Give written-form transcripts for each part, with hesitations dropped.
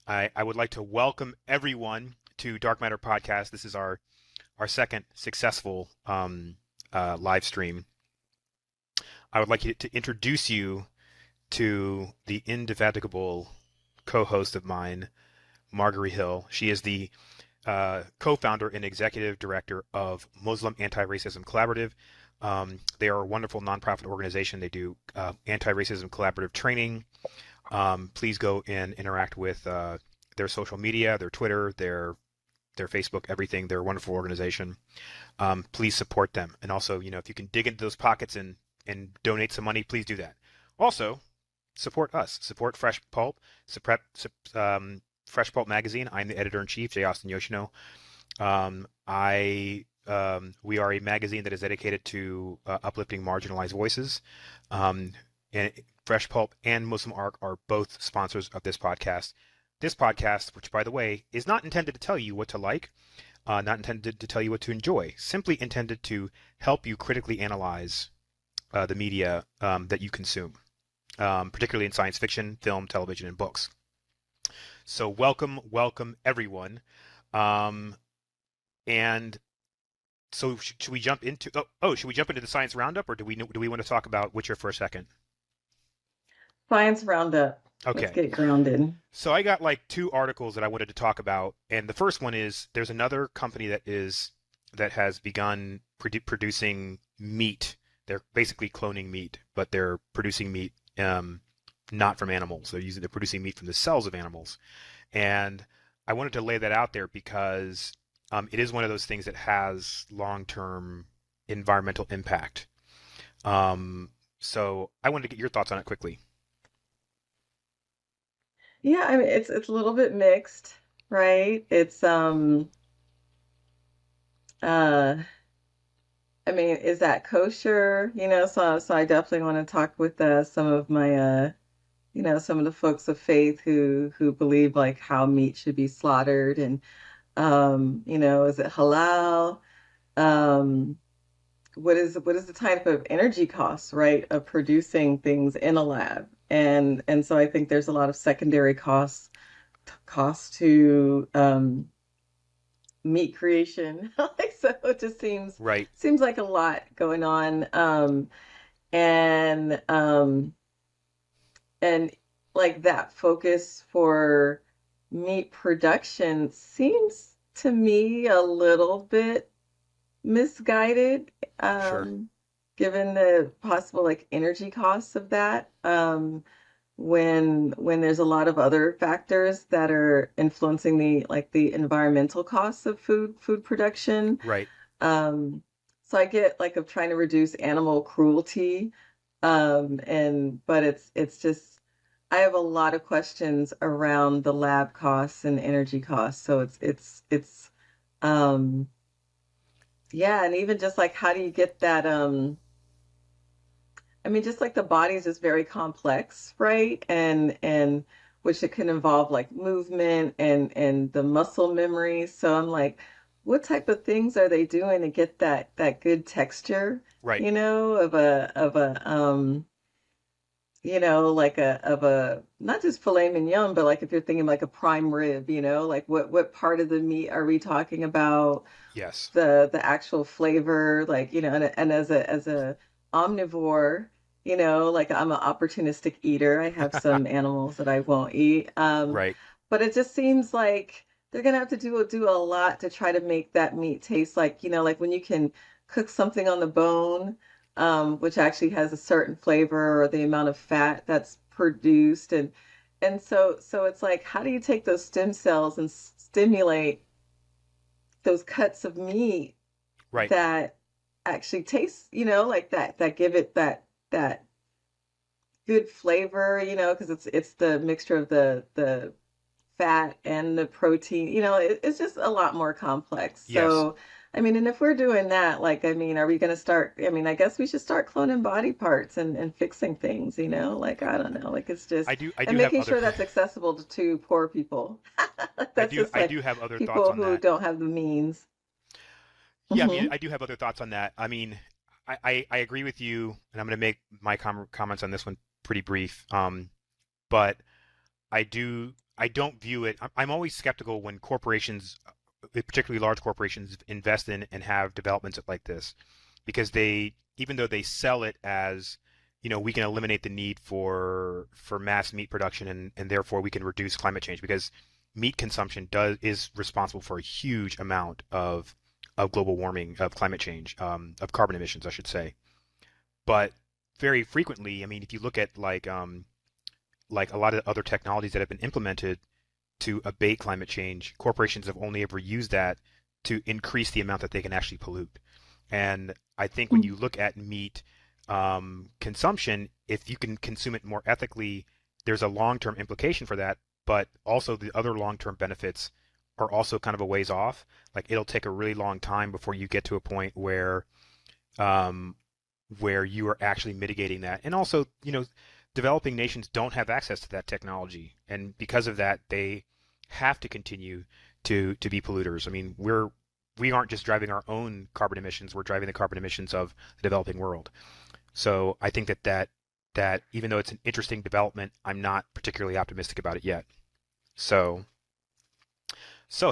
I would like to welcome everyone to Dark Matter Podcast. This is our second successful live stream. I would like to introduce you to the indefatigable co-host of mine, Margari Hill. She is the co-founder and executive director of Muslim Anti-Racism Collaborative. They are a wonderful nonprofit organization. They do anti-racism collaborative training. Please go and interact with their social media, their Twitter, their Facebook, everything. They're a wonderful organization. Please support them. And also, if you can dig into those pockets and donate some money, please do that. Also, support us. Support Fresh Pulp. Fresh Pulp Magazine. I'm the editor-in-chief, J. Austin Yoshino. We are a magazine that is dedicated to uplifting marginalized voices. And Fresh Pulp and Muslim Arc are both sponsors of this podcast. This podcast, which, by the way, is not intended to tell you what to like, not intended to tell you what to enjoy, simply intended to help you critically analyze the media that you consume, particularly in science fiction, film, television, and books. So welcome everyone. And so should we jump into should we jump into the science roundup, or do we want to talk about Witcher for a second? Science roundup. Let's Okay. get grounded. So I got like two articles that I wanted to talk about, and the first one is there's another company that has begun producing meat. They're basically cloning meat, but they're producing meat not from animals. They're producing meat from the cells of animals, and I wanted to lay that out there because it is one of those things that has long-term environmental impact. So I wanted to get your thoughts on it quickly. Yeah, I mean it's a little bit mixed, right? It's uh I mean, is that kosher? So I definitely want to talk with some of my some of the folks of faith who believe like how meat should be slaughtered and is it halal? Um what is the type of energy costs, right, of producing things in a lab? And so I think there's a lot of secondary costs to meat creation. Like, so it just seems Right. seems like a lot going on. And and like that focus for meat production seems to me a little bit misguided, Sure. given the possible like energy costs of that. When there's a lot of other factors that are influencing the environmental costs of food production. Right. So I get like of trying to reduce animal cruelty, and but it's just I have a lot of questions around the lab costs and energy costs. So it's um yeah, and even just like how do you get that I mean just like the body is just very complex, right? And which it can involve like movement and the muscle memory. So I'm like, what type of things are they doing to get that good texture, Right. like of a not just filet mignon, but like if you're thinking like a prime rib, like what part of the meat are we talking about? Yes. The actual flavor, like, and as a omnivore, like I'm an opportunistic eater. I have some animals that I won't eat. Right. But it just seems like they're gonna have to do a lot to try to make that meat taste like, like when you can cook something on the bone, which actually has a certain flavor or the amount of fat that's produced, and so it's like, how do you take those stem cells and stimulate those cuts of meat Right. that actually taste, like that give it that good flavor, because it's the mixture of the fat and the protein. It's just a lot more complex. Yes. So, I mean, and if we're doing that, like, I mean, are we going to start? I mean, I guess we should start cloning body parts and fixing things, like, I don't know, like it's just, I and do have making other sure that's accessible to poor people. That's just I like do have other thoughts people on who that. don't have the means. Yeah, I mean, Hmm. I do have other thoughts on that. I mean, I agree with you, and I'm going to make my comments on this one pretty brief. But I do I don't view it. I'm always skeptical when corporations, particularly large corporations, invest in and have developments like this, because they, even though they sell it as, we can eliminate the need for mass meat production, and therefore we can reduce climate change, because meat consumption is responsible for a huge amount of global warming, of climate change, of carbon emissions, I should say. But very frequently, I mean, if you look at like a lot of other technologies that have been implemented to abate climate change, corporations have only ever used that to increase the amount that they can actually pollute. And I think when you look at meat consumption, if you can consume it more ethically, there's a long-term implication for that, but also the other long-term benefits are also kind of a ways off. Like it'll take a really long time before you get to a point um, where you are actually mitigating that. And also, developing nations don't have access to that technology, and because of that, they have to continue to be polluters. I mean, we aren't just driving our own carbon emissions; we're driving the carbon emissions of the developing world. So I think that even though it's an interesting development, I'm not particularly optimistic about it yet. So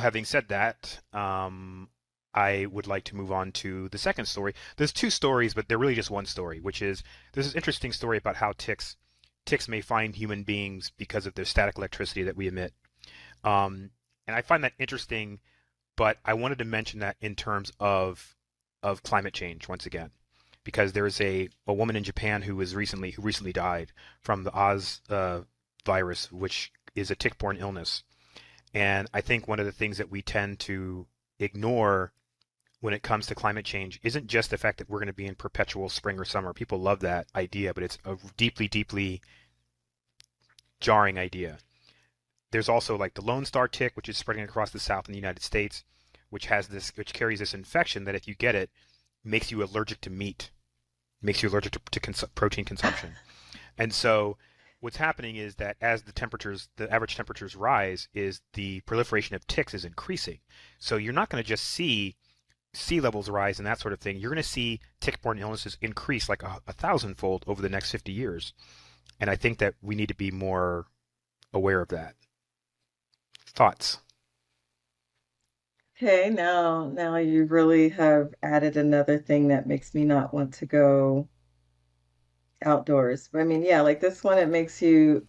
having said that, I would like to move on to the second story. There's two stories, but they're really just one story, which is there's this interesting story about how ticks may find human beings because of the static electricity that we emit. And I find that interesting, but I wanted to mention that in terms of climate change once again, because there is a woman in Japan who recently died from the Oz virus, which is a tick-borne illness. And I think one of the things that we tend to ignore when it comes to climate change isn't just the fact that we're going to be in perpetual spring or summer. People love that idea, but it's a deeply, deeply jarring idea. There's also like the Lone Star tick, which is spreading across the South in the United States, which carries this infection that if you get it, makes you allergic to meat, makes you allergic to protein consumption. And so what's happening is that as the average temperatures rise, is the proliferation of ticks is increasing. So you're not going to just see sea levels rise and that sort of thing. You're going to see tick-borne illnesses increase like a thousandfold over the next 50 years. And I think that we need to be more aware of that. Thoughts? Okay, now you really have added another thing that makes me not want to go outdoors. But I mean, yeah, like this one, it makes you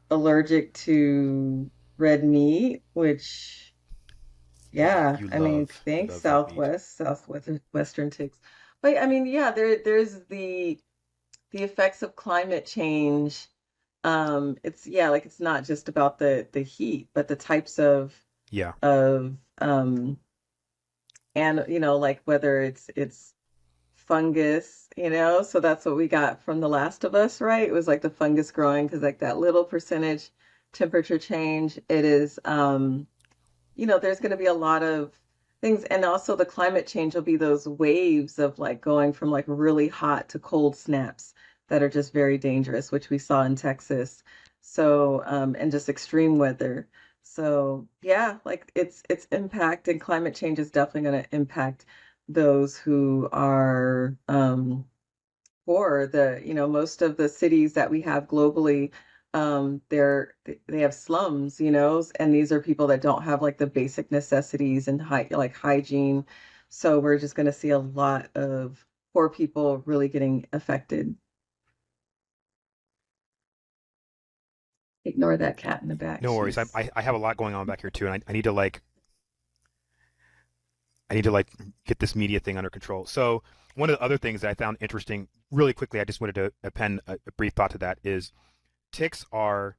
allergic to red meat, which, Yeah, yeah, you I mean, love you thanks love red meat. Western ticks. But I mean, yeah, there's the effects of climate change. It's yeah, like it's not just about the heat, but the types Yeah. of and like whether it's fungus, so that's what we got from The Last of Us, right? It was like the fungus growing because like that little percentage temperature change, it is there's going to be a lot of things. And also the climate change will be those waves of like going from like really hot to cold snaps that are just very dangerous, which we saw in Texas. So, and just extreme weather. So yeah, like it's impact, and climate change is definitely going to impact those who are poor. Most of the cities that we have globally, they have slums, and these are people that don't have like the basic necessities and like hygiene. So we're just going to see a lot of poor people really getting affected. Ignore that cat in the back. No worries. She's I have a lot going on back here too, and I need to like get this media thing under control. So one of the other things that I found interesting, really quickly, I just wanted to append a brief thought to that, is ticks are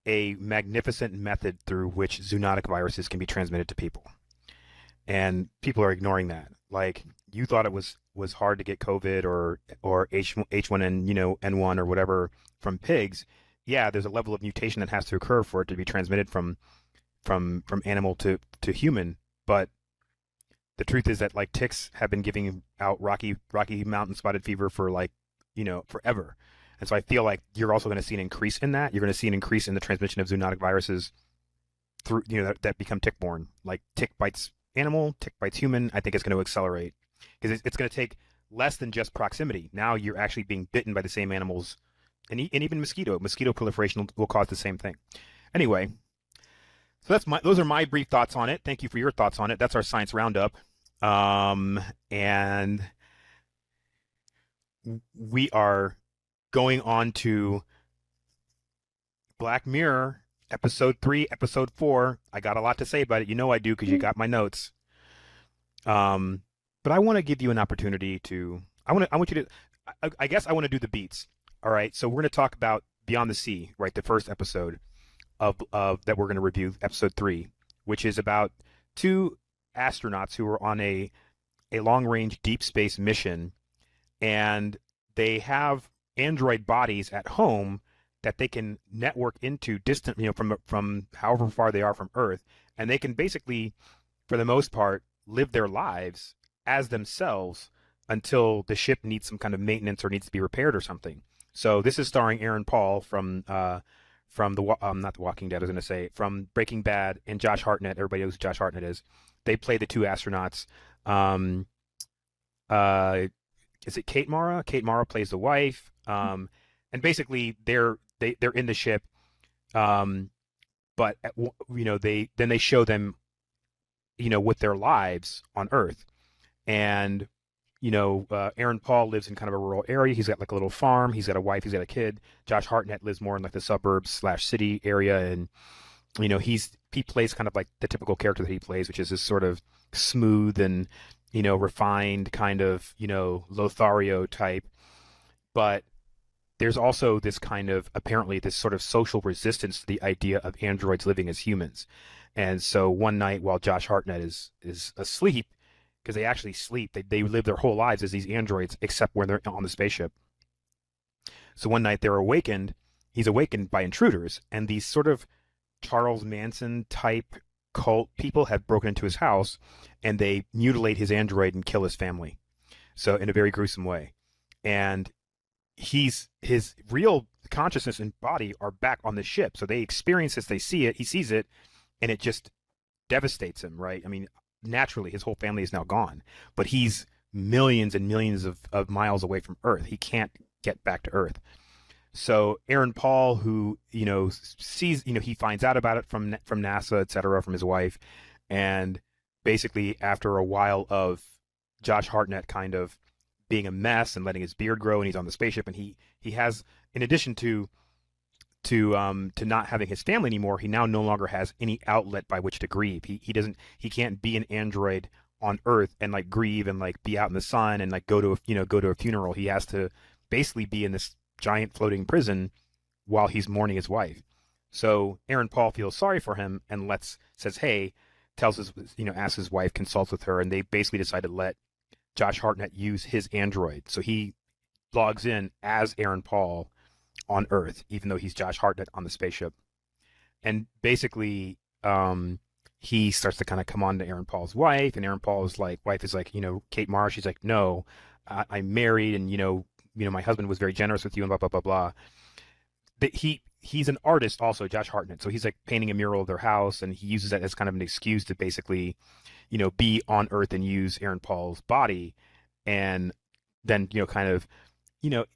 a magnificent method through which zoonotic viruses can be transmitted to people, and people are ignoring that. Like you thought it was hard to get COVID or H1 n N1 or whatever from pigs. Yeah, there's a level of mutation that has to occur for it to be transmitted from animal to human, but the truth is that like ticks have been giving out Rocky Mountain spotted fever for like forever, and so I feel like you're also going to see an increase in that. You're going to see an increase in the transmission of zoonotic viruses through that become tick-borne. Like tick bites animal, tick bites human. I think it's going to accelerate because it's going to take less than just proximity. Now you're actually being bitten by the same animals, and even mosquito proliferation will cause the same thing. Anyway, So those are my brief thoughts on it. Thank you for your thoughts on it. That's our science roundup. And we are going on to Black Mirror, episode 3, episode 4. I got a lot to say about it. You know I do because you got my notes. Um, but I want to give you an opportunity to. I want you to. I guess I want to do the beats. All right. So we're going to talk about Beyond the Sea, right? The first episode of that we're going to review, episode 3, which is about two astronauts who are on a long range deep space mission, and they have android bodies at home that they can network into distant, from however far they are from Earth, and they can basically, for the most part, live their lives as themselves until the ship needs some kind of maintenance or needs to be repaired or something. So this is starring Aaron Paul from the not the Walking Dead, I was going to say, from Breaking Bad, and Josh Hartnett. Everybody knows who Josh Hartnett is. They play the two astronauts. Um, uh, is it Kate Mara? Kate Mara plays the wife. And basically they're in the ship. Um, but they show them, with their lives on Earth. And Aaron Paul lives in kind of a rural area. He's got like a little farm. He's got a wife. He's got a kid. Josh Hartnett lives more in like the suburbs slash city area, and he plays kind of like the typical character that he plays, which is this sort of smooth and refined kind of Lothario type. But there's also this kind of, apparently, this sort of social resistance to the idea of androids living as humans. And so one night while Josh Hartnett is asleep, because they actually sleep, they live their whole lives as these androids except when they're on the spaceship. So one night he's awakened by intruders, and these sort of Charles Manson type cult people have broken into his house, and they mutilate his android and kill his family. So in a very gruesome way. And his real consciousness and body are back on the ship. So they experience this, they see it, he sees it, and it just devastates him, right? I mean, naturally his whole family is now gone, but he's millions and millions of miles away from Earth. He can't get back to Earth. So Aaron Paul, who sees, he finds out about it from NASA, et cetera, from his wife, and basically after a while of Josh Hartnett kind of being a mess and letting his beard grow, and he's on the spaceship, and he has, in addition to not having his family anymore, he now no longer has any outlet by which to grieve. He can't be an android on Earth and like grieve and like be out in the sun and like go to a funeral. He has to basically be in this giant floating prison while he's mourning his wife. So Aaron Paul feels sorry for him and says, hey, asks his wife, consults with her, and they basically decide to let Josh Hartnett use his android. So he logs in as Aaron Paul on Earth, even though he's Josh Hartnett on the spaceship. And basically, he starts to kind of come on to Aaron Paul's wife, and Aaron Paul's wife is like, Kate Mara. She's like, no, I'm married, and my husband was very generous with you, and blah blah blah blah. But he's an artist also, Josh Hartnett. So he's like painting a mural of their house, and he uses that as kind of an excuse to basically, be on Earth and use Aaron Paul's body, and then kind of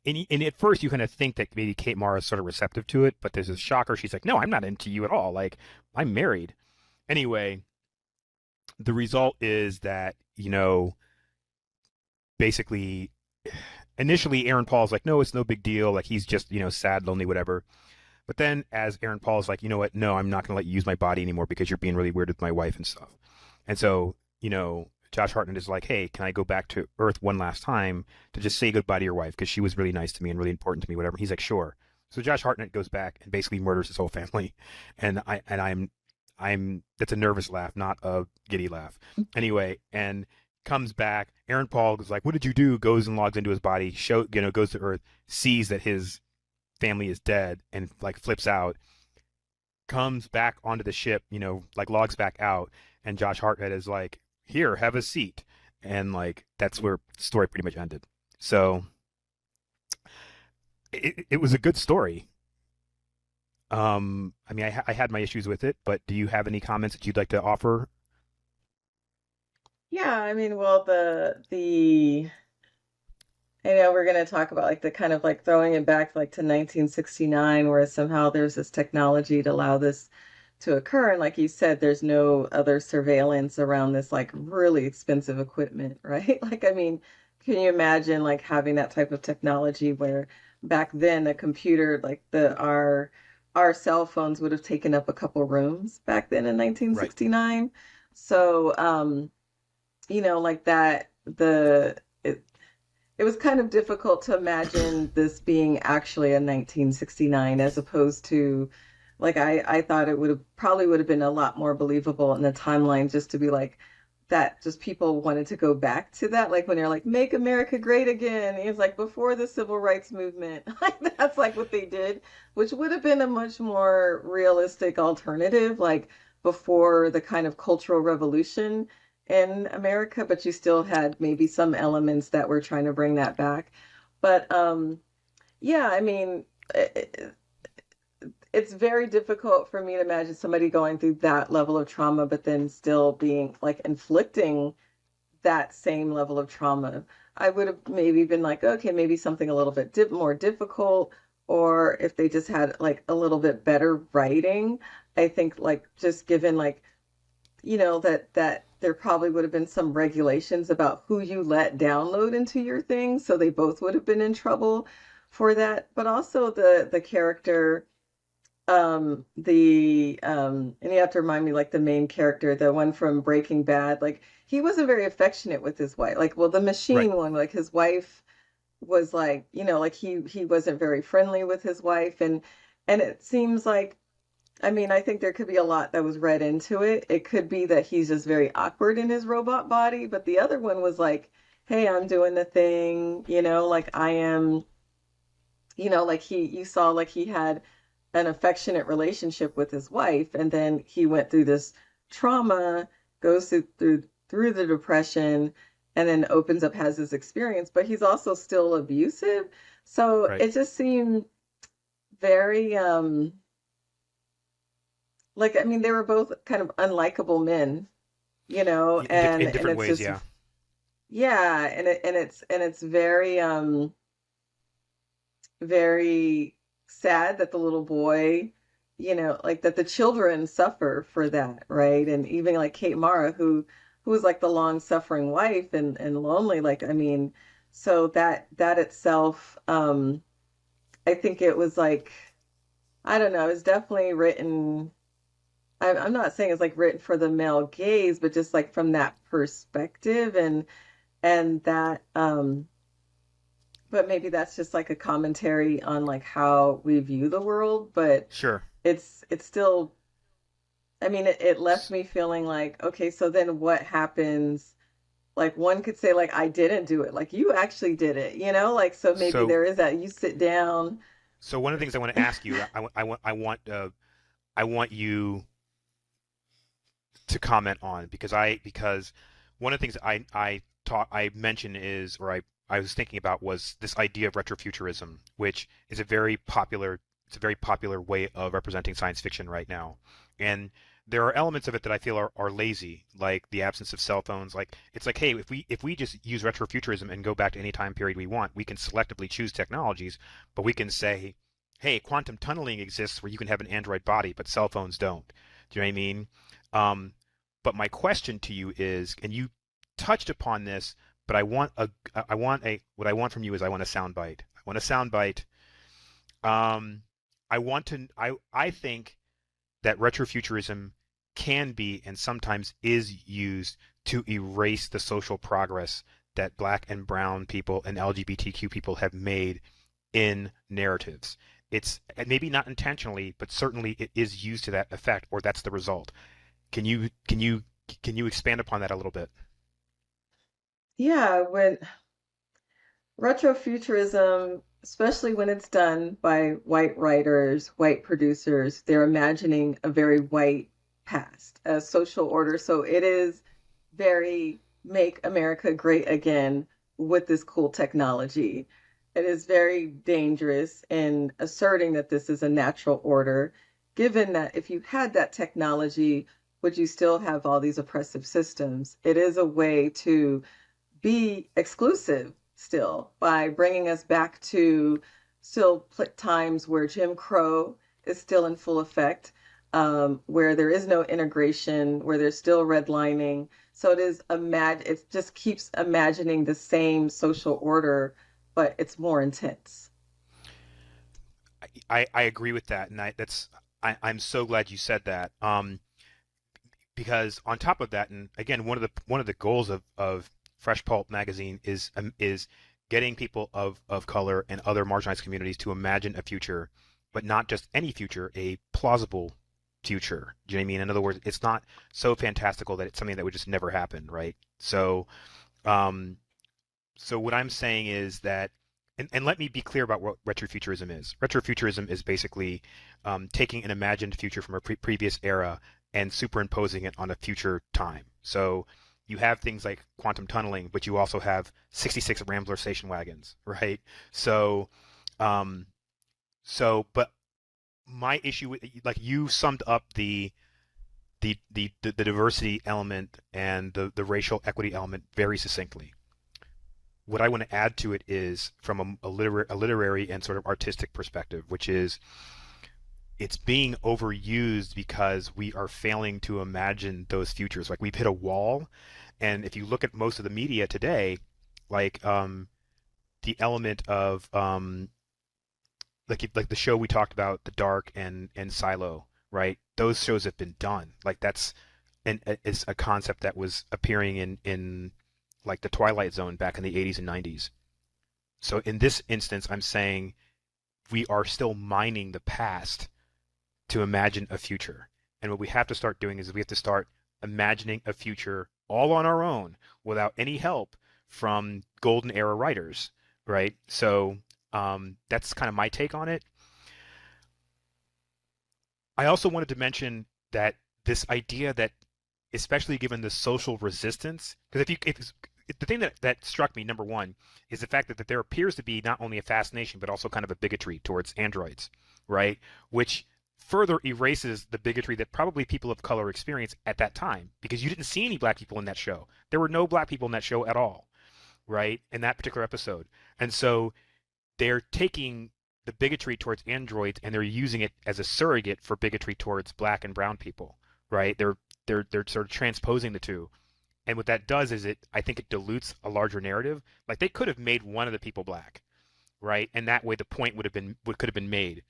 and at first you kind of think that maybe Kate Mara is sort of receptive to it, but there's a shocker. She's like, no, I'm not into you at all. Like, I'm married. Anyway, the result is that, basically, initially Aaron Paul's like, no, it's no big deal. Like, he's just, sad, lonely, whatever. But then as Aaron Paul's like, you know what? No, I'm not going to let you use my body anymore because you're being really weird with my wife and stuff. And so, Josh Hartnett is like, hey, can I go back to Earth one last time to just say goodbye to your wife because she was really nice to me and really important to me, whatever. He's like, sure. So Josh Hartnett goes back and basically murders his whole family, and I'm that's a nervous laugh, not a giddy laugh. Anyway, and comes back. Aaron Paul is like, what did you do? Goes and logs into his body. Goes to Earth, sees that his family is dead, and like flips out. Comes back onto the ship, like logs back out, and Josh Hartnett is like, here, have a seat. And like that's where the story pretty much ended. So it was a good story. I mean, I had my issues with it, but do you have any comments that you'd like to offer? Yeah, I mean, well, the I know we're going to talk about like the kind of like throwing it back like to 1969, where somehow there's this technology to allow this to occur. And like you said, there's no other surveillance around this like really expensive equipment, right? Like, I mean, can you imagine like having that type of technology where back then a computer like the our cell phones would have taken up a couple rooms back then in Right. 1969. So, like that, it was kind of difficult to imagine this being actually a 1969 as opposed to like I thought it would have been a lot more believable in the timeline just to be like that just people wanted to go back to that like when they're like make America great again. It's like before the civil rights movement. Like that's like what they did, which would have been a much more realistic alternative like before the kind of cultural revolution in America, but you still had maybe some elements that were trying to bring that back. But yeah, I mean, it's very difficult for me to imagine somebody going through that level of trauma, but then still being like inflicting that same level of trauma. I would have maybe been like, okay, maybe something a little bit more difficult, or if they just had like a little bit better writing. I think like just given like that there probably would have been some regulations about who you let download into your thing, so they both would have been in trouble for that. But also the character, the and you have to remind me like the main character, the one from Breaking Bad, like he wasn't very affectionate with his wife. Like, well, the Right. machine one, like his wife was like, like he wasn't very friendly with his wife, and it seems like I mean, I think there could be a lot that was read into it. It could be that he's just very awkward in his robot body, but the other one was like, hey, I'm doing the thing, like I am, like you saw like he had an affectionate relationship with his wife, and then he went through this trauma, goes through the depression, and then opens up, has this experience, but he's also still abusive. So Right. it just seemed very like I mean they were both kind of unlikable men, In and different it's ways, just yeah. yeah, and it's very very sad that the little boy, like that the children suffer for that, right? And even like Kate Mara who was like the long suffering wife and lonely, like I mean, so that itself I think it was like I don't know, it's definitely written I'm not saying it's like written for the male gaze, but just like from that perspective and that but maybe that's just like a commentary on like how we view the world, but Sure. it's still I mean it left S- me feeling like okay, so then what happens? Like one could say like I didn't do it. Like you actually did it, Like so maybe So, there is that you sit down. so one of the things I want to ask you, I want you to comment on because one of the things I mentioned is I was thinking about was this idea of retrofuturism, which is a very popular it's a very popular way of representing science fiction right now. And there are elements of it that I feel are lazy, like the absence of cell phones. Like it's like, hey, if we just use retrofuturism and go back to any time period we want, we can selectively choose technologies, but we can say, hey, quantum tunneling exists where you can have an android body, but cell phones don't. Do you know what I mean? Um, but my question to you is, and you touched upon this, but what I want from you is I want a soundbite. I want a soundbite. I think that retrofuturism can be and sometimes is used to erase the social progress that black and brown people and LGBTQ people have made in narratives. It's maybe not intentionally, but certainly it is used to that effect, or that's the result. Can you can you can you expand upon that a little bit? Yeah, when retrofuturism, especially when it's done by white writers, white producers, they're imagining a very white past, a social order. So it is very make America great again with this cool technology. It is very dangerous in asserting that this is a natural order, given that if you had that technology, would you still have all these oppressive systems? It is a way to be exclusive still by bringing us back to still times where Jim Crow is still in full effect. where there is no integration, where there's still redlining. So it just keeps imagining the same social order, but it's more intense. I agree with that, and I'm so glad you said that. Because on top of that, and again, one of the goals of Fresh Pulp magazine is getting people of color and other marginalized communities to imagine a future, but not just any future, a plausible future. Do you know what I mean? In other words, it's not so fantastical that it's something that would just never happen, right? Um, so what I'm saying is that, and let me be clear about what retrofuturism is. Retrofuturism is basically taking an imagined future from a previous era and superimposing it on a future time. So you have things like quantum tunneling, but you also have 66 Rambler station wagons, right? So, um, but my issue with, like, you summed up the diversity element and the racial equity element very succinctly. What I want to add to it is from a literary and sort of artistic perspective, which is it's being overused because we are failing to imagine those futures. Like, we've hit a wall, and if you look at most of the media today, like the element of like the show we talked about, The Dark and Silo, right? Those shows have been done. Like, that's and is a concept that was appearing in like the Twilight Zone back in the 80s and 90s. So in this instance, I'm saying we are still mining the past to imagine a future. And what we have to start doing is we have to start imagining a future all on our own without any help from golden era writers, right? So that's kind of my take on it. I also wanted to mention that this idea that, especially given the social resistance, because if the thing that struck me, number one, is the fact that there appears to be not only a fascination but also kind of a bigotry towards androids, right? Which further erases the bigotry that probably people of color experienced at that time, because you didn't see any black people in that show. There were no black people in that show at all, right? In that particular episode, and so they're taking the bigotry towards androids and they're using it as a surrogate for bigotry towards black and brown people, right? They're sort of transposing the two. And what that does is I think it dilutes a larger narrative. Like, they could have made one of the people black, right? And that way the point would could have been made.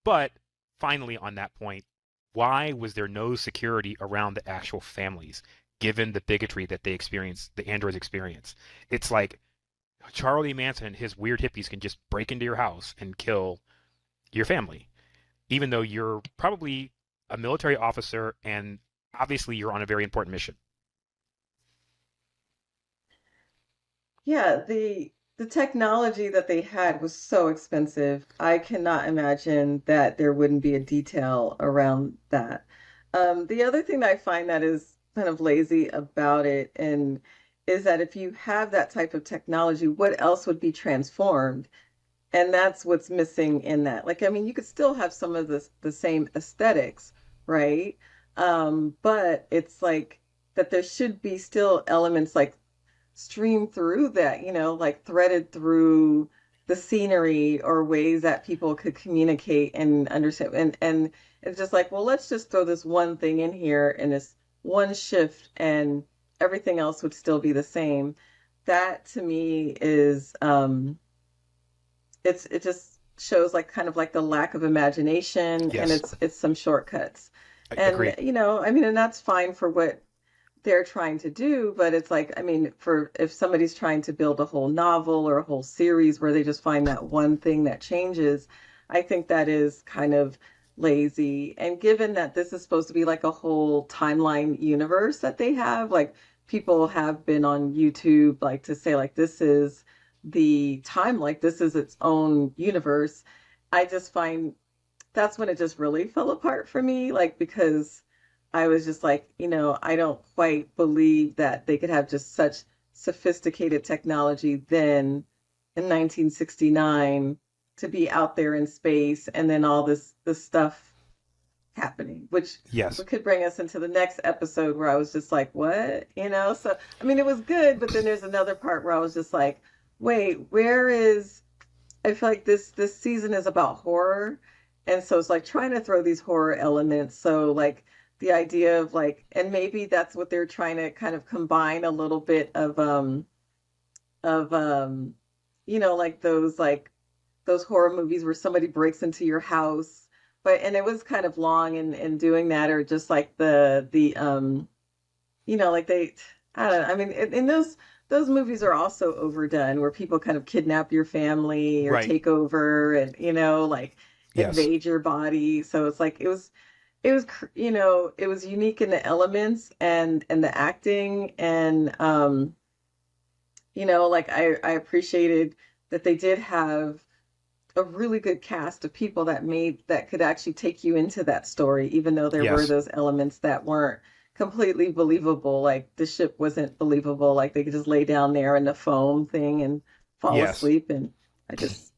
But finally, on that point, why was there no security around the actual families, given the bigotry that they experience, the androids experience? It's like Charlie Manson and his weird hippies can just break into your house and kill your family, even though you're probably a military officer and obviously you're on a very important mission. Yeah, the technology that they had was so expensive. I cannot imagine that there wouldn't be a detail around that. The other thing that I find that is kind of lazy about it and is that if you have that type of technology, what else would be transformed? And that's what's missing in that. Like, I mean, you could still have some of the same aesthetics, right? But it's like that there should be still elements like stream through that, like threaded through the scenery or ways that people could communicate and understand. And it's just like, well, let's just throw this one thing in here and this one shift and everything else would still be the same. That to me is it just shows like kind of like the lack of imagination and Yes, it's some shortcuts. And agreed. I mean, and that's fine for what they're trying to do, but it's like, I mean, for if somebody's trying to build a whole novel or a whole series where they just find that one thing that changes, I think that is kind of lazy. And given that this is supposed to be like a whole timeline universe that they have, like people have been on YouTube like to say like this is the time, like this is its own universe. I just find that's when it just really fell apart for me, like because I was just like, I don't quite believe that they could have just such sophisticated technology then in 1969 to be out there in space and then all this stuff happening, which Yes. could bring us into the next episode where I was just like, what? So I mean it was good, but then there's another part where I was just like, wait, where is I feel like this season is about horror And so it's like trying to throw these horror elements. So like the idea of like, and maybe that's what they're trying to kind of combine a little bit of like those horror movies where somebody breaks into your house. But and it was kind of long in doing that, or just like like they, I don't know. I mean, and those movies are also overdone, where people kind of kidnap your family or Right. take over, and like Yes. invade your body. So it's like it was unique in the elements and the acting, and like I appreciated that they did have a really good cast of people that could actually take you into that story, even though there were Yes. those elements that weren't completely believable. Like the ship wasn't believable. Like they could just lay down there in the foam thing and fall Yes. asleep. And I just,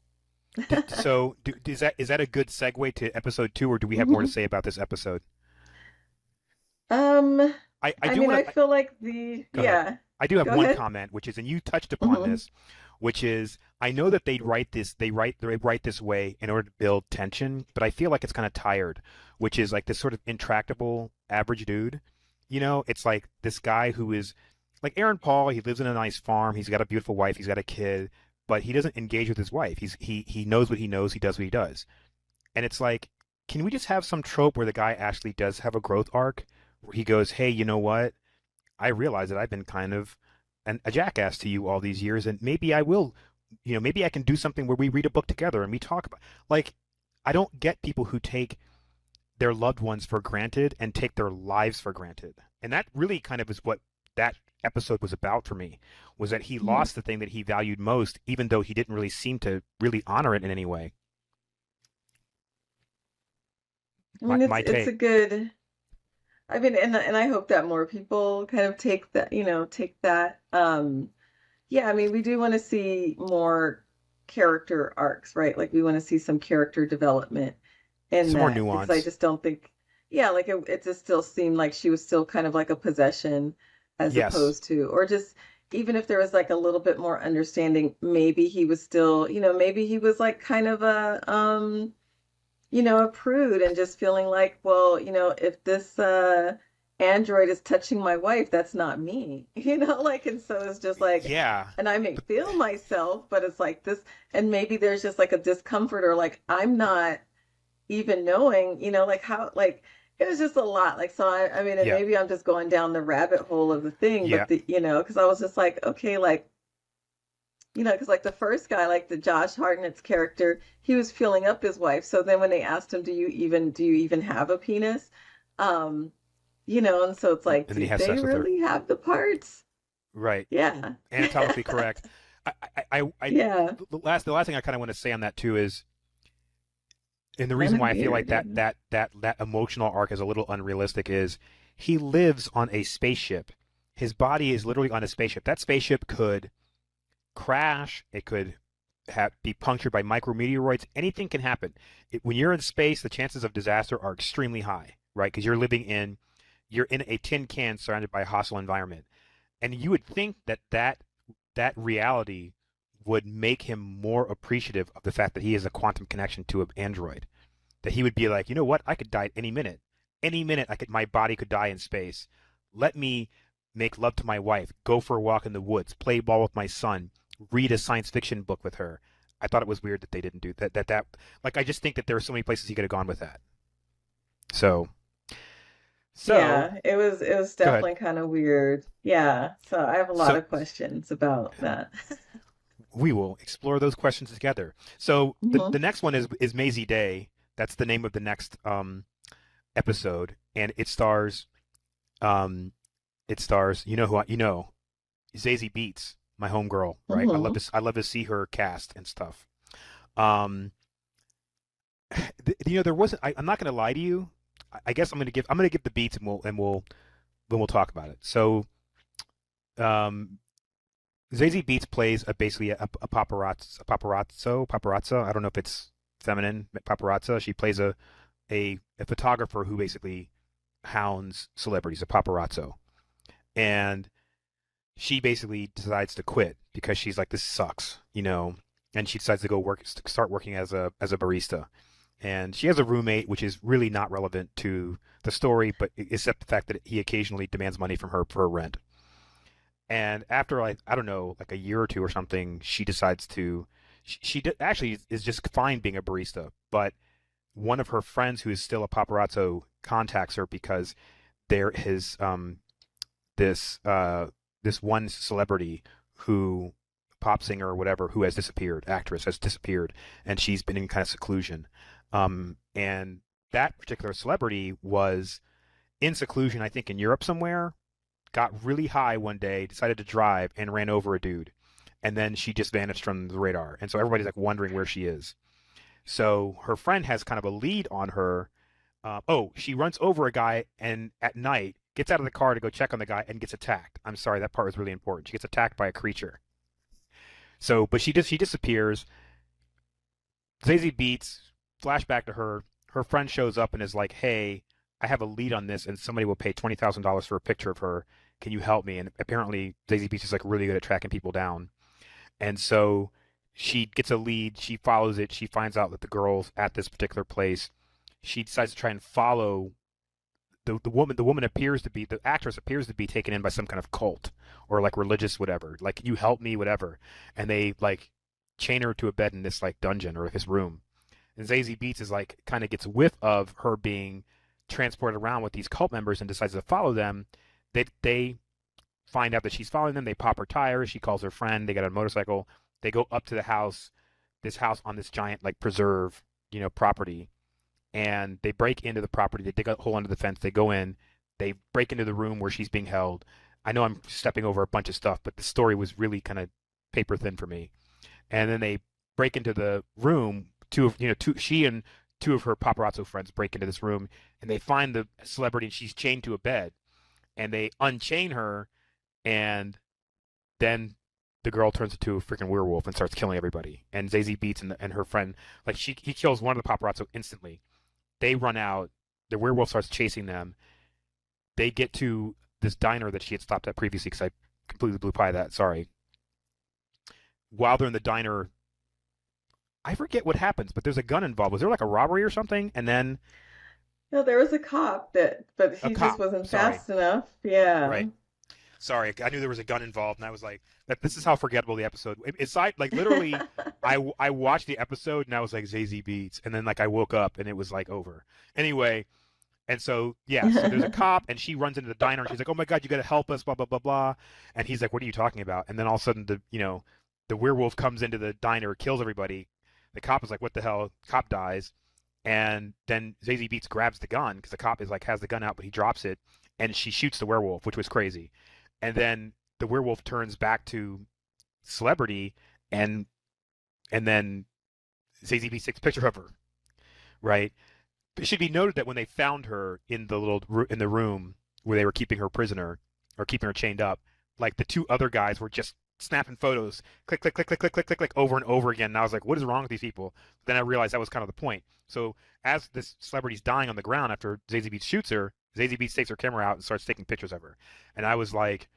Is that a good segue to episode 2, or do we have more to Mhm. say about this episode? um, I I do mean, want I to feel like go ahead. yeah, I do have go one ahead. comment, which is, and you touched upon Hmm. this, which is, I know that they write this way in order to build tension, but I feel like it's kind of tired, which is like this sort of intractable average dude. It's like this guy who is like Aaron Paul. He lives in a nice farm. He's got a beautiful wife. He's got a kid, but he doesn't engage with his wife. He knows what he knows. He does what he does. And it's like, can we just have some trope where the guy actually does have a growth arc where he goes, hey, you know what? I realize that I've been kind of a jackass to you all these years, and maybe I will, maybe I can do something where we read a book together and we talk about, like, I don't get people who take their loved ones for granted and take their lives for granted. And that really kind of is what that episode was about for me, was that he Hmm. lost the thing that he valued most, even though he didn't really seem to really honor it in any way. I My, mean, my it's a take. good. I mean, and I hope that more people kind of take that. Yeah, I mean, we do want to see more character arcs, right? Like we want to see some character development in Some more that, because I nuance. just don't think, yeah, like it just still seemed like she was still kind of like a possession, as Yes. opposed to, or just even if there was like a little bit more understanding, maybe he was still, maybe he was like kind of a prude, and just feeling like, well, if this android is touching my wife, that's not me, like, and so it's just like, Yeah. and I may But feel myself, but it's like this, and maybe there's just like a discomfort, or like I'm not even knowing, like how, like it was just a lot. Like, so I mean, and yeah. maybe I'm just going down the rabbit hole of the thing, Yeah. but because I was just like, okay, like, because like the first guy, like the Josh Hartnett's character, he was feeling up his wife. So then when they asked him, do you even have a penis? Um, and so it's like, And then he did has they sex with her. really have the parts? Right. Yeah. Anatomically correct. Yeah. The last thing I kind of want to say on that too is, and the Kind reason of why I feel like weird, that yeah. that that that emotional arc is a little unrealistic is he lives on a spaceship. His body is literally on a spaceship. That spaceship could crash. It could be punctured by micrometeoroids. Anything can happen. When you're in space, the chances of disaster are extremely high, right? Because you're in a tin can surrounded by a hostile environment. And you would think that reality would make him more appreciative of the fact that he has a quantum connection to an android. That he would be like, you know what, I could die at any minute. Any minute, my body could die in space. Let me make love to my wife, go for a walk in the woods, play ball with my son, read a science fiction book with her. I thought it was weird that they didn't do that. Like, I just think that there are so many places he could have gone with that. So, so Yeah, it was go ahead. definitely kind of weird. Yeah. So I have a lot So of questions about that. we will explore those questions together. So the Hmm. the next one is Maisie Day. That's the name of the next episode, and um it stars, Zazie Beetz, my homegirl, right? I love Hmm. to I love to see her cast and stuff. Um, there wasn't. I'm not going to lie to you. I guess I'm going to give the beats, and we'll talk about it. So, um, Zazie Beetz plays basically a paparazzo. I don't know if it's feminine, paparazzo. She plays a photographer who basically hounds celebrities, a paparazzo, and she basically decides to quit because she's like, this sucks, and she decides to start working as a barista. and she has a roommate, which is really not relevant to the story, but except the fact that he occasionally demands money from her for her rent. And after like I don't know, like a year or two or something, she decides to. Actually is just fine being a barista, but one of her friends who is still a paparazzo contacts her because there is this this one celebrity who pop singer or whatever who has disappeared, actress has disappeared, and she's been in kind of seclusion. And that particular celebrity was in seclusion, I think in Europe somewhere, got really high one day, decided to drive, and ran over a dude. And then she just vanished from the radar. And so everybody's like wondering where she is. So her friend has kind of a lead on her. She runs over a guy and at night gets out of the car to go check on the guy and gets attacked. I'm sorry, that part was really important. She gets attacked by a creature. So, but she disappears. Zazie Beats, flashback to her. Her friend shows up and is like, "Hey, I have a lead on this, and somebody will pay $20,000 for a picture of her. Can you help me?" And apparently, Zazie Beats is like really good at tracking people down. And so she gets a lead. She follows it. She finds out that the girl's at this particular place. She decides to try and follow the woman. The woman appears to be the actress appears to be taken in by some kind of cult or like religious whatever. Like, can you help me, whatever. And they like chain her to a bed in this like dungeon or this room. And Zazie Beats is like kind of gets whiff of her being transported around with these cult members and decides to follow them. They find out that she's following them. They pop her tires. She calls her friend. They get on a motorcycle. They go up to the house, this house on this giant like preserve, property, and they break into the property. They dig a hole under the fence. They go in. They break into the room where she's being held. I know I'm stepping over a bunch of stuff, but the story was really kind of paper thin for me. And then they break into the room. She and two of her paparazzo friends break into this room, and they find the celebrity. And she's chained to a bed, and they unchain her, and then the girl turns into a freaking werewolf and starts killing everybody. And Zazie Beats and her friend, like he kills one of the paparazzo instantly. They run out. The werewolf starts chasing them. They get to this diner that she had stopped at previously because I completely blew by that. Sorry. While they're in the diner, I forget what happens, but there's a gun involved. Was there like a robbery or something? And then No, there was a cop but a he just cop. wasn't Sorry. fast enough. Yeah. Right. Sorry, I knew there was a gun involved, and I was like, "This is how forgettable the episode." Aside, like literally, I watched the episode and I was like Zazie Beats, and then like I woke up and it was like over. Anyway, and so yeah, so there's a cop and she runs into the diner and she's like, "Oh my God, you got to help us!" Blah blah blah blah, and he's like, "What are you talking about?" And then all of a sudden the werewolf comes into the diner, kills everybody. The cop is like, "What the hell?" Cop dies, and then Zazie Beats grabs the gun because the cop is like has the gun out, but he drops it, and she shoots the werewolf, which was crazy. And then the werewolf turns back to celebrity, and then Zazie Beats takes a picture of her, right? It should be noted that when they found her in the in the room where they were keeping her prisoner or keeping her chained up, like the two other guys were just snapping photos, click, click, click, click, click, click, click, click, over and over again. And I was like, what is wrong with these people? Then I realized that was kind of the point. So as this celebrity's dying on the ground after Zazie Beats shoots her, Zazie Beats takes her camera out and starts taking pictures of her. And I was like,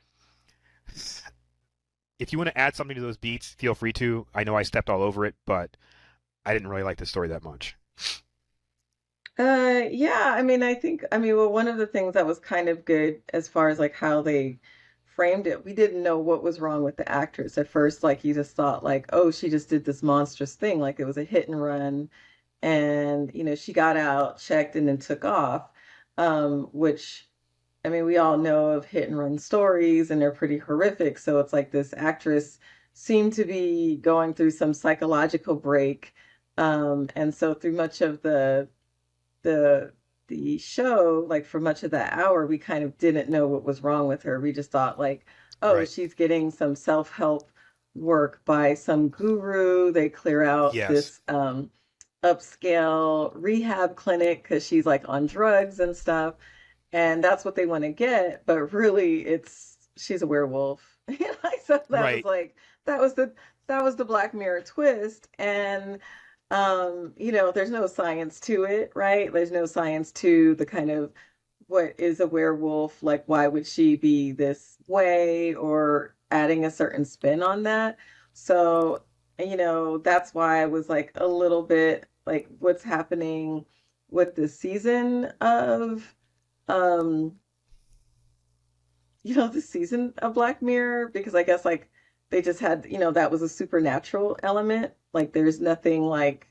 if you want to add something to those beats, feel free to. I know I stepped all over it, but I didn't really like the story that much. Yeah, well, one of the things that was kind of good as far as like how they framed it, we didn't know what was wrong with the actress at first. Like you just thought like, oh, she just did this monstrous thing, like it was a hit and run, and she got out, checked, and then took off. Which we all know of hit and run stories, and they're pretty horrific. So it's like this actress seemed to be going through some psychological break. And so through much of the the show, like for much of that hour, we kind of didn't know what was wrong with her. We just thought like, oh, Right. she's getting some self-help work by some guru. They clear out Yes. this upscale rehab clinic because she's like on drugs and stuff. And that's what they want to get, but really it's she's a werewolf. So that was Right. like that was the that was the Black Mirror twist. And there's no science to it, right? There's no science to the kind of what is a werewolf, like why would she be this way or adding a certain spin on that. So, that's why I was like a little bit like what's happening with the season of um the season of Black Mirror, because I guess like they just had, that was a supernatural element. Like there's nothing like,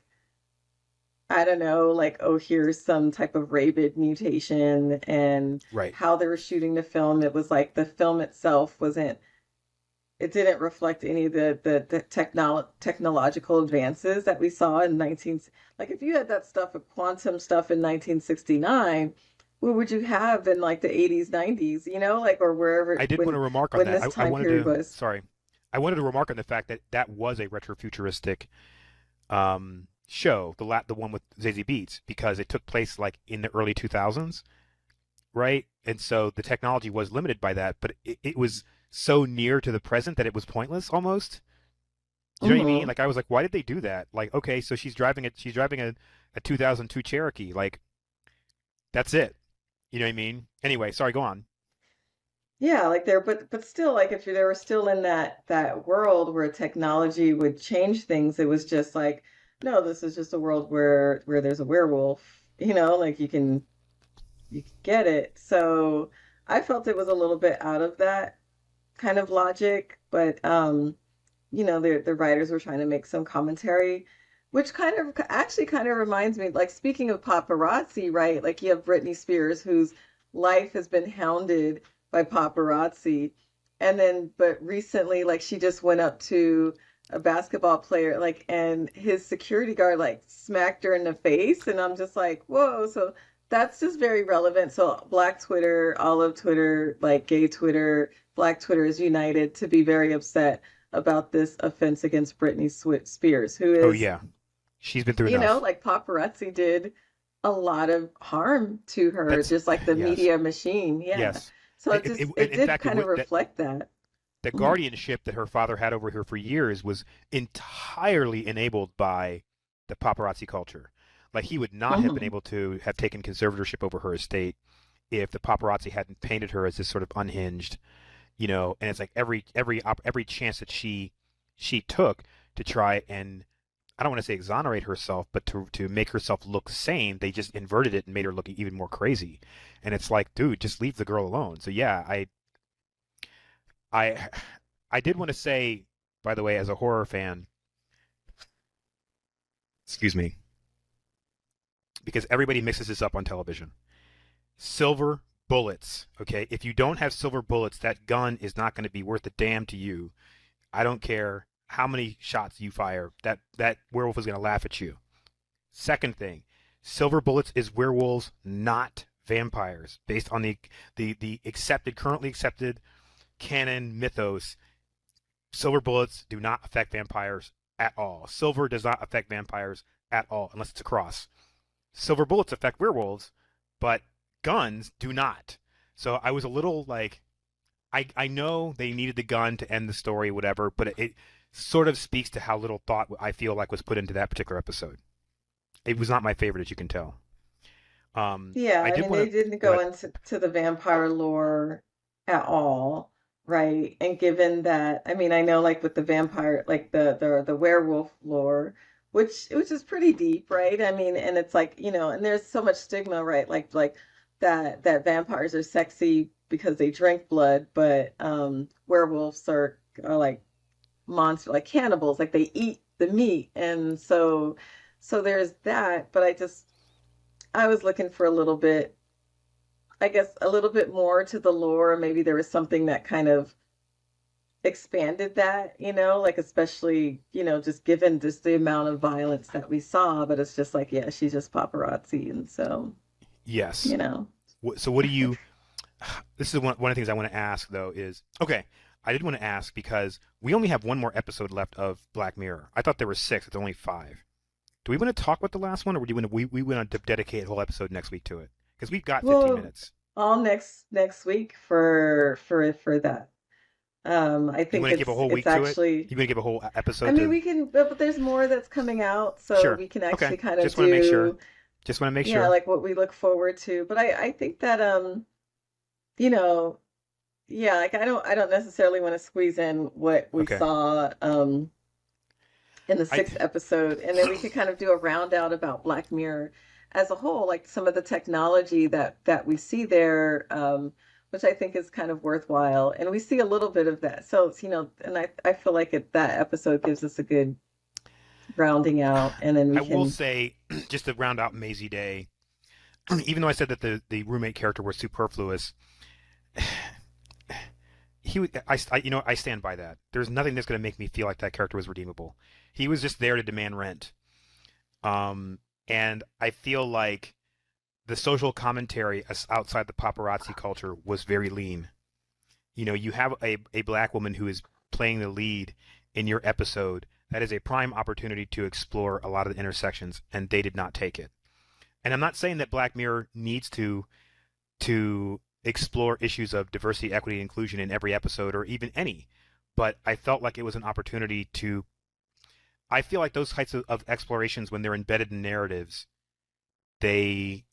I don't know, like, oh, here's some type of rabid mutation, and Right. how they were shooting the film. It was like the film itself wasn't, it didn't reflect any of the technological advances that we saw in 19, like if you had that stuff of quantum stuff in 1969, what would you have in like the 80s, 90s, like, or wherever, I did want to remark on when that. this I time wanted period to, was. sorry, I wanted to remark on the fact that that was a retrofuturistic show, the one with Zazie Beetz, because it took place like in the early 2000s, right? And so the technology was limited by that, but it was so near to the present that it was pointless almost. You know what I mean? Hmm. Like I was like, why did they do that? Like, okay, so she's driving a 2002 Cherokee. Like that's it. You know what I mean? Anyway, sorry, go on. Yeah, like there, but still, like if they were still in that world where technology would change things, it was just like, no, this is just a world where there's a werewolf, like you can get it. So I felt it was a little bit out of that kind of logic, but the writers were trying to make some commentary, which kind of actually kind of reminds me, like speaking of paparazzi, right? Like you have Britney Spears, whose life has been hounded by paparazzi, and then but recently, like she just went up to a basketball player, like, and his security guard like smacked her in the face, and I'm just like, whoa. So that's just very relevant. So Black Twitter, Olive Twitter, like gay Twitter, Black Twitter is united to be very upset about this offense against Britney Spears, who Oh is, yeah, she's been through enough. like paparazzi did a lot of harm to her, That's just like the yes, media machine. Yeah. yes. So it just, it In did fact, kind of reflect that. the Mhm. guardianship that her father had over her for years was entirely enabled by the paparazzi culture. Like he would not have been Mhm. able to have taken conservatorship over her estate if the paparazzi hadn't painted her as this sort of unhinged, and it's like every chance that she took to try and I don't want to say exonerate herself, but to make herself look sane, they just inverted it and made her look even more crazy. And it's like, dude, just leave the girl alone. So yeah, I I did want to say, by the way, as a horror fan, excuse me, because everybody mixes this up on television. Silver bullets, okay? If you don't have silver bullets, that gun is not going to be worth a damn to you. I don't care how many shots you fire. That werewolf is going to laugh at you. Second thing, silver bullets is werewolves, not vampires, based on the currently accepted canon mythos. Silver bullets do not affect vampires at all. Silver does not affect vampires at all, unless it's a cross. Silver bullets affect werewolves, but guns do not. So I was a little like, I know they needed the gun to end the story, whatever, but it sort of speaks to how little thought I feel like was put into that particular episode. It was not my favorite, as you can tell. Yeah, I I did mean, want they to didn't go go ahead. into the vampire lore at all, right? And given that, I mean, I know like with the vampire, like the werewolf lore, which is pretty deep, right? I mean, and it's like, and there's so much stigma, right? Like that vampires are sexy because they drink blood, but werewolves are like monster, like cannibals, like they eat the meat. And so there's that, but I was looking for a little bit, I guess, a little bit more to the lore. Maybe there was something that kind of expanded that, like especially, just given just the amount of violence that we saw. But it's just like, yeah, she's just paparazzi. And so, Yes. you know, So what do you? This is one of the things I want to ask though is okay. I did want to ask because we only have one more episode left of Black Mirror. I thought there were six. It's only five. Do we want to talk about the last one, or do you want to, we want to dedicate a whole episode next week to it? Because we've got 15 well, minutes. all next week for that. I You think want to give a whole it's week to it? actually, You want to give a whole I episode mean, to? we can, but there's more that's coming out, so Sure. we can Okay. actually kind of Just want to make sure. do, Just want to make yeah, sure. like what we look forward to. But I think that you know, yeah, like I don't necessarily want to squeeze in what we Okay. saw in the I sixth episode, and then we could kind of do a round out about Black Mirror as a whole, like some of the technology that we see there, which I think is kind of worthwhile, and we see a little bit of that. So it's, and I feel like that episode gives us a good rounding out, and then we I will can. say, just to round out Maisie Day, even though I said that the roommate character was superfluous, I stand by that. There's nothing that's going to make me feel like that character was redeemable. He was just there to demand rent. Um, and I feel like the social commentary outside the paparazzi culture was very lean. You have a black woman who is playing the lead in your episode. That is a prime opportunity to explore a lot of the intersections, and they did not take it. And I'm not saying that Black Mirror needs to explore issues of diversity, equity, and inclusion in every episode or even any, but I felt like it was an opportunity to. I feel like those types of explorations, when they're embedded in narratives, they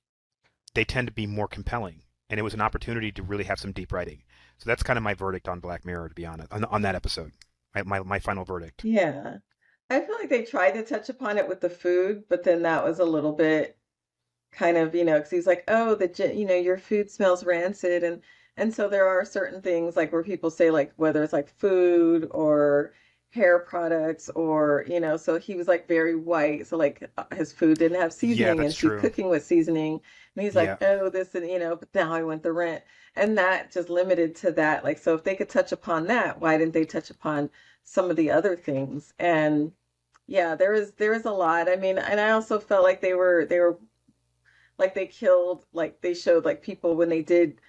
they tend to be more compelling, and it was an opportunity to really have some deep writing. So that's kind of my verdict on Black Mirror, to be honest, on that episode. My final verdict. Yeah. I feel like they tried to touch upon it with the food, but then that was a little bit kind of, because he's like, oh, your food smells rancid, and so there are certain things like where people say like whether it's like food or hair products or so he was like very white, so like his food didn't have Yeah, seasoning that's and she's true. cooking with seasoning, and he's like, Yeah, oh, this, and but now I want the rent, and that just limited to that. Like, so if they could touch upon that, why didn't they touch upon some of the other things? And yeah, there was a lot. I mean, and I also felt like they were like they killed, like they showed like people when they did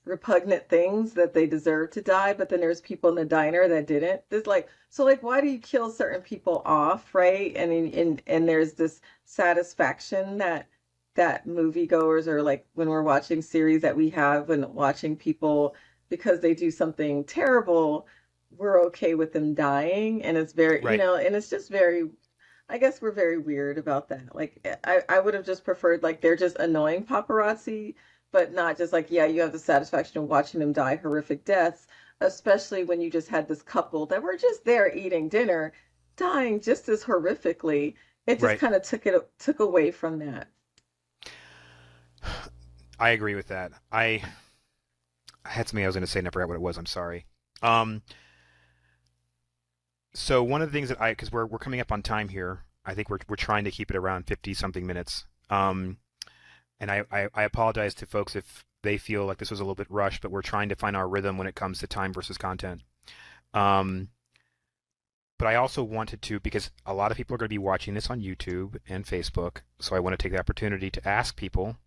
repugnant things that they deserved to die, but then there's people in the diner that didn't. There's like, so like, why do you kill certain people off, right? And there's this satisfaction that moviegoers, or like when we're watching series that we have and watching people, because they do something terrible, we're okay with them dying, and it's very, right. and it's just very, I guess we're very weird about that. Like, I would have just preferred like they're just annoying paparazzi, but not just like, yeah, you have the satisfaction of watching them die horrific deaths, especially when you just had this couple that were just there eating dinner, dying just as horrifically. It just Right. kind of took away from that. I agree with that. I had something I was going to say and I forgot what it was. I'm sorry. Um, so one of the things that because we're coming up on time here. I think we're trying to keep it around 50 something minutes. And I apologize to folks if they feel like this was a little bit rushed, but we're trying to find our rhythm when it comes to time versus content. Um, but I also wanted to, because a lot of people are going to be watching this on YouTube and Facebook, so I want to take the opportunity to ask people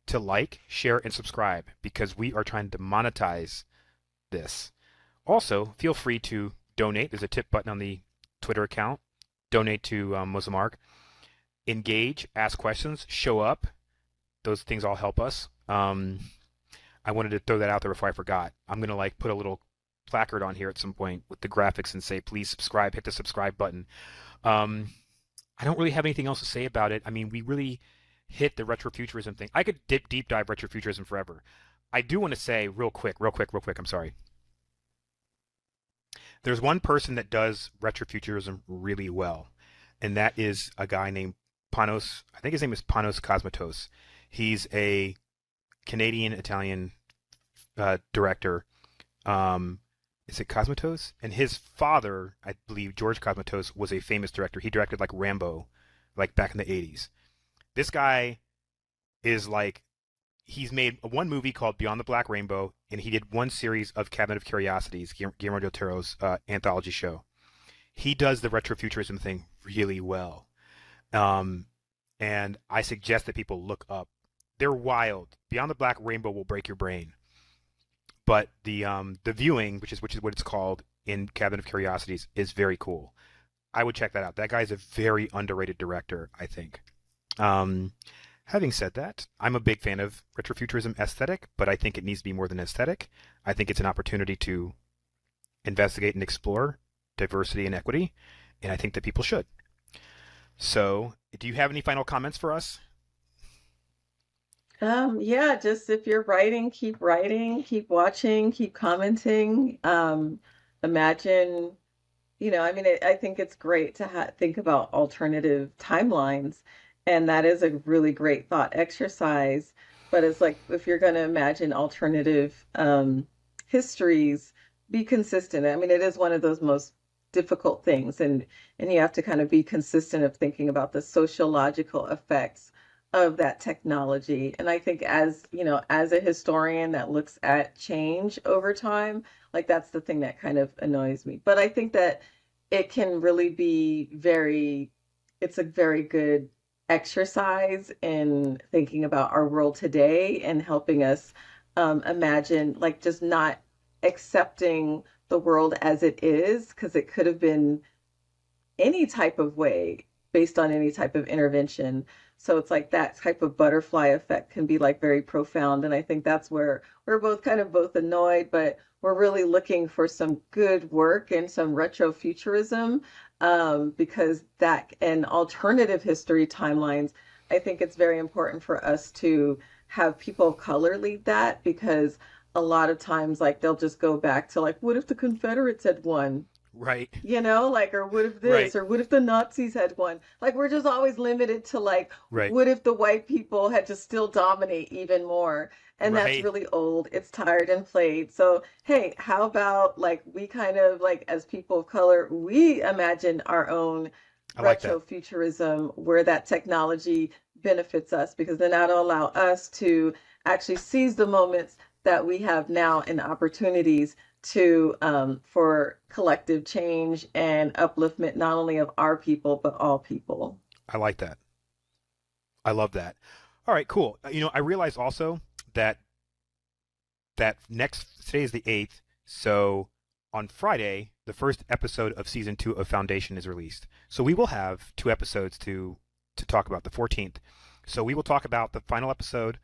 to like, share, and subscribe because we are trying to monetize this. Also, feel free to donate. There's a tip button on the Twitter account. Donate to Muslim Arc. Engage, ask questions, show up. Those things all help us. I wanted to throw that out there before I forgot. I'm gonna like put a little placard on here at some point with the graphics and say, please subscribe. Hit the subscribe button. Um, I don't really have anything else to say about it. I mean, we really hit the retrofuturism thing. I could deep dive retrofuturism forever. I do want to say real quick, real quick, real quick. I'm sorry. There's one person that does retrofuturism really well, and that is a guy named Panos. I think his name is Panos Cosmatos. He's a Canadian Italian director. Um, is it Cosmatos? And his father, I believe George Cosmatos, was a famous director. He directed like Rambo, like back in the 80s. This guy is like he's made one movie called Beyond the Black Rainbow, and he did one series of Cabinet of Curiosities, Guillermo del Toro's anthology show. He does the retrofuturism thing really well, um, and I suggest that people look up. They're wild. Beyond the Black Rainbow will break your brain, but the viewing, which is what it's called in Cabinet of Curiosities, is very cool. I would check that out. That guy's a very underrated director, I think. Um, Having said that, I'm a big fan of retrofuturism aesthetic, but I think it needs to be more than aesthetic. I think it's an opportunity to investigate and explore diversity and equity, and I think that people should. So, do you have any final comments for us? Yeah, just if you're writing, keep watching, keep commenting. Imagine I mean, I think it's great to think about alternative timelines, and that is a really great thought exercise. But it's like if you're going to imagine alternative histories, be consistent. I mean, it is one of those most difficult things, and you have to kind of be consistent of thinking about the sociological effects of that technology. And I think as a historian that looks at change over time, like that's the thing that kind of annoys me. But I think that it can really be it's a very good exercise in thinking about our world today and helping us imagine, like, just not accepting the world as it is, because it could have been any type of way based on any type of intervention. So it's like that type of butterfly effect can be like very profound. And I think that's where we're both annoyed, but we're really looking for some good work and some retrofuturism, because that and alternative history timelines, I think it's very important for us to have people of color lead that, because a lot of times like they'll just go back to like, what if the Confederates had won? Right. Like, or what if Right. this, or what if the Nazis had won? Like, we're just always limited to, like, Right. what if the white people had to still dominate even more? And that's Right. really old. It's tired and played. So, hey, how about, like, we kind of, like, as people of color, we imagine our own I like that. retrofuturism where that technology benefits us, because then that'll allow us to actually seize the moments that we have now and opportunities to for collective change and upliftment, not only of our people but all people. I like that. I love that. All right, cool. I realized also that today is the 8th, so on Friday, the first episode of season 2 of Foundation is released. So we will have 2 episodes to talk about, the 14th. So we will talk about the final episode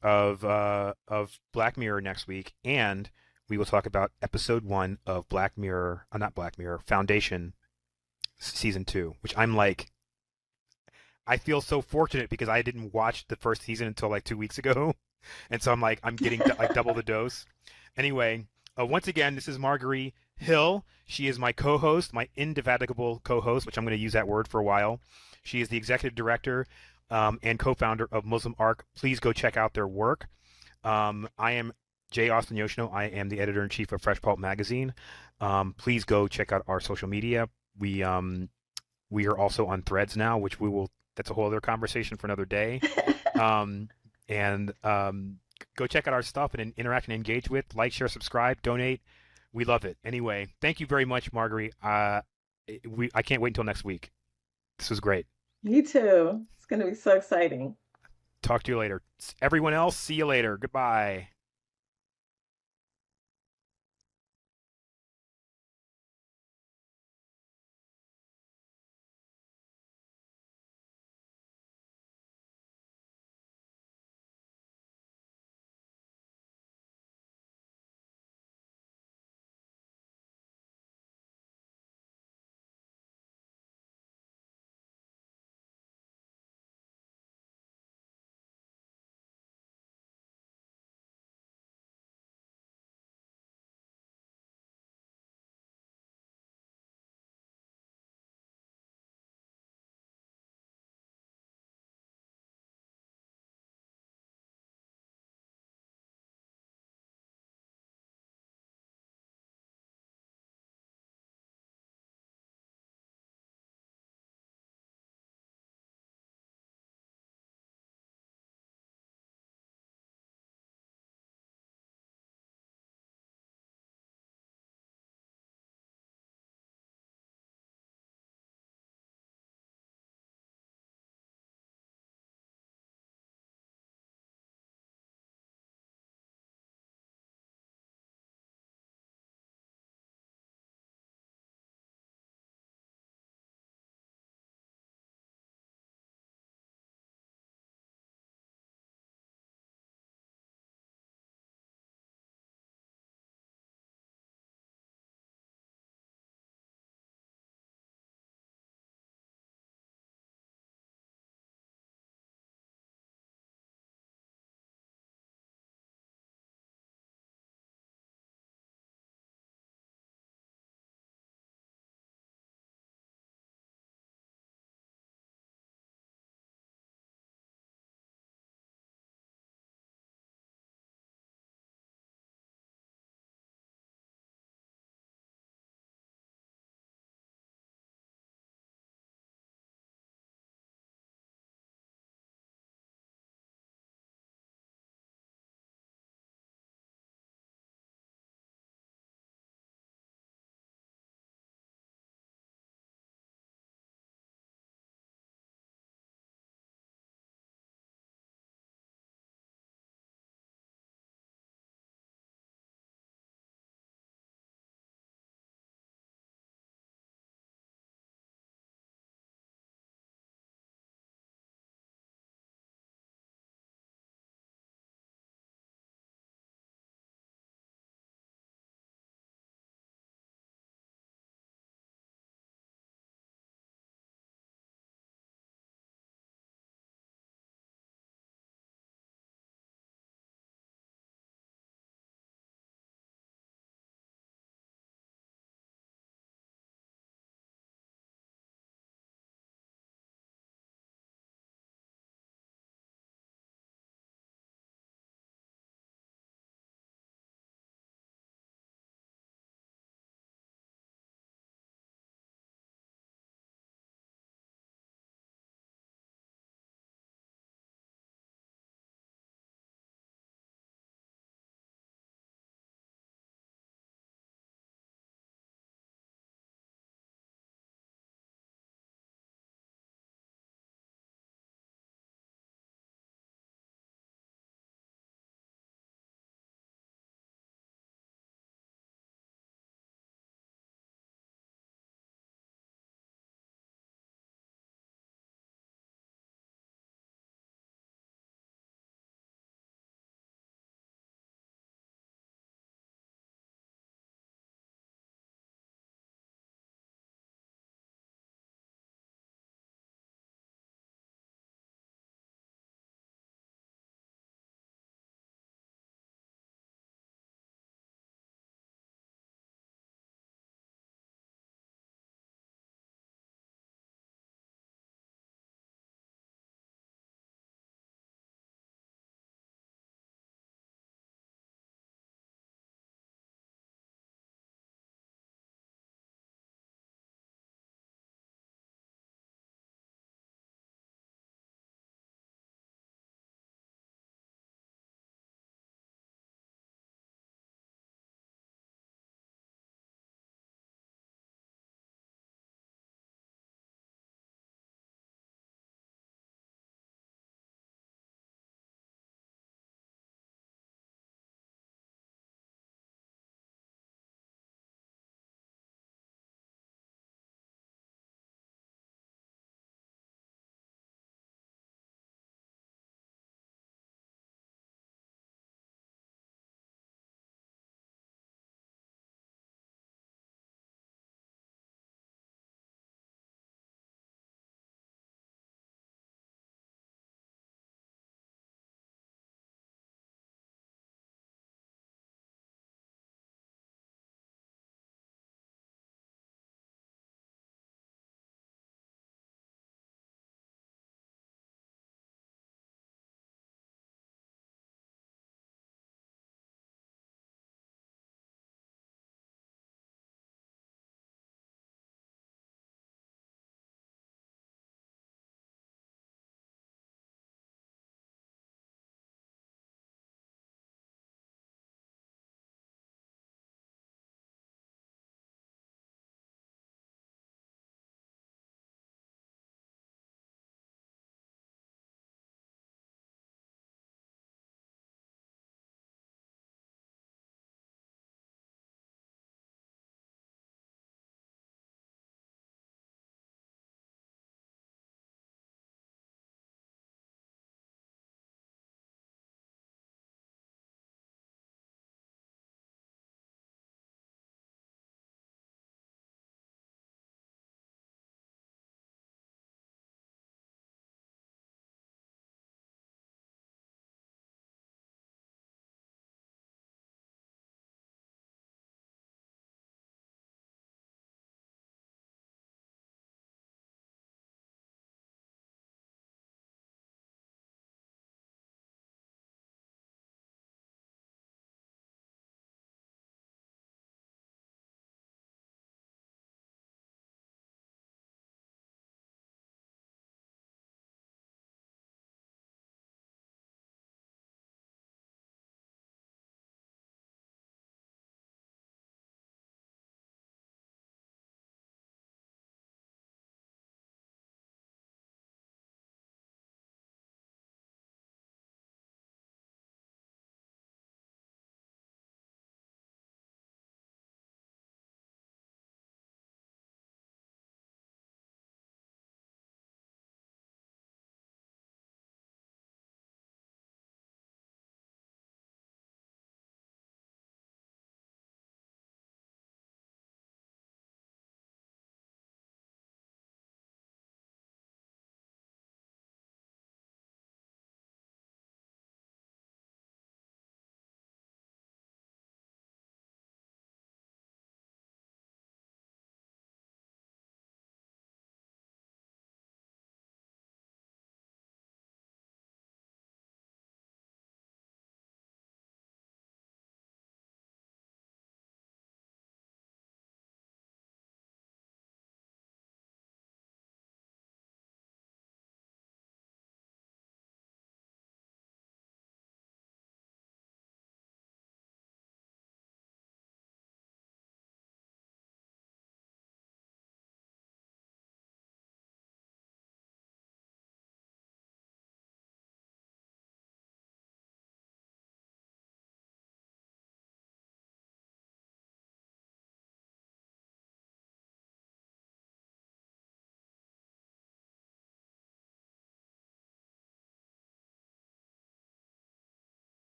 of Black Mirror next week, and we will talk about episode 1 of Black Mirror, not Black Mirror, Foundation season 2, which I feel so fortunate because I didn't watch the first season until like 2 weeks ago, and so I'm getting like double the dose. Anyway, once again, this is Margari Hill. She is my co-host, my indefatigable co-host, which I'm going to use that word for a while. She is the executive director and co-founder of Muslim Arc. Please go check out their work. I am Jay Austin Yoshino. I am the editor in chief of Fresh Pulp Magazine. Please go check out our social media. We are also on Threads now, which we will. That's a whole other conversation for another day. Um, and Go check out our stuff and interact and engage with. Like, share, subscribe, donate. We love it. Anyway, thank you very much, Marguerite. I can't wait until next week. This was great. Me too. It's going to be so exciting. Talk to you later. Everyone else, see you later. Goodbye.